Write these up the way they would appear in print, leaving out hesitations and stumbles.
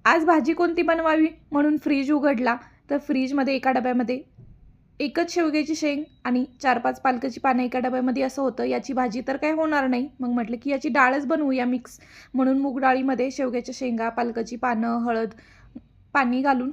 आज भाजी कोणती बनवावी म्हणून फ्रीज उघडला, तर फ्रीजमध्ये एका डब्यामध्ये एकच शेवग्याची शेंग आणि 4-5 पालकाची पानं एका डब्यामध्ये असं होतं. याची भाजी तर काही होणार नाही. मग म्हटलं की याची डाळच बनवूया मिक्स. म्हणून मूग डाळीमध्ये शेवग्याच्या शेंगा, पालकाची पानं, हळद, पाणी घालून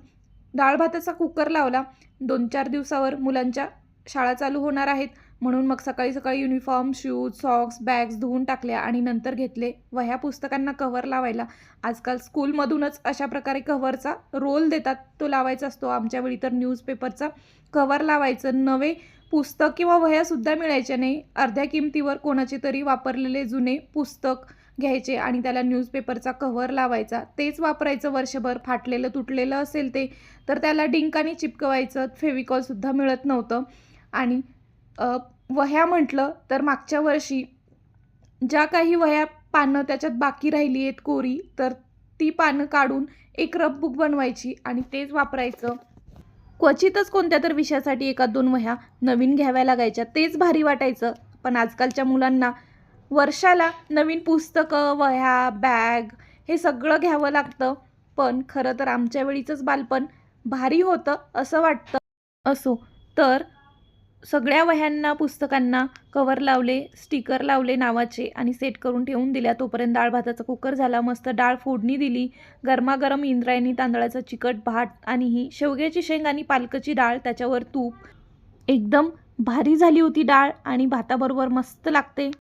डाळ भाताचा कुकर लावला. 2-4 दिवसावर मुलांच्या शाळा चालू होणार आहेत, म्हणून मग सकाळी सकाळी युनिफॉर्म, शूज, सॉक्स, बॅग्स धुवून टाकल्या आणि नंतर घेतले वह्या पुस्तकांना कव्हर लावायला. आजकाल स्कूलमधूनच अशा प्रकारे कव्हरचा रोल देतात, तो लावायचा असतो. आमच्या वेळी तर न्यूजपेपरचा कव्हर लावायचं. नवे पुस्तक किंवा वह्यासुद्धा मिळायच्या नाही. अर्ध्या किमतीवर कोणाचे तरी वापरलेले जुने पुस्तक घ्यायचे आणि त्याला न्यूजपेपरचा कव्हर लावायचा. तेच वापरायचं वर्षभर. फाटलेलं तुटलेलं असेल ते तर त्याला डिंकाने चिपकवायचं. फेविकॉलसुद्धा मिळत नव्हतं. आणि वह्या म्हटलं तर मागच्या वर्षी ज्या काही वह्या पानं त्याच्यात बाकी राहिली आहेत कोरी, तर ती पानं काढून एक रफ बुक बनवायची आणि तेच वापरायचं. क्वचितच कोणत्या तर विषयासाठी 1-2 वह्या नवीन घ्याव्या लागायच्या, तेच भारी वाटायचं. पण आजकालच्या मुलांना वर्षाला नवीन पुस्तकं, वह्या, बॅग हे सगळं घ्यावं लागतं. पण खरं तर आमच्या वेळीचंच बालपण भारी होतं असं वाटतं. असो तर सगळ्या वह्यांना, पुस्तकांना कव्हर लावले, स्टिकर लावले नावाचे आणि सेट करून ठेवून दिल्या. तोपर्यंत डाळ भाताचा कुकर झाला. मस्त डाळ फोडणी दिली. गरमागरम इंद्रायणी तांदळाचा चिकट भात आणि ही शेवग्याची शेंग आणि पालकाची डाळ, त्याच्यावर तूप. एकदम भारी झाली होती डाळ आणि भाताबरोबर मस्त लागते.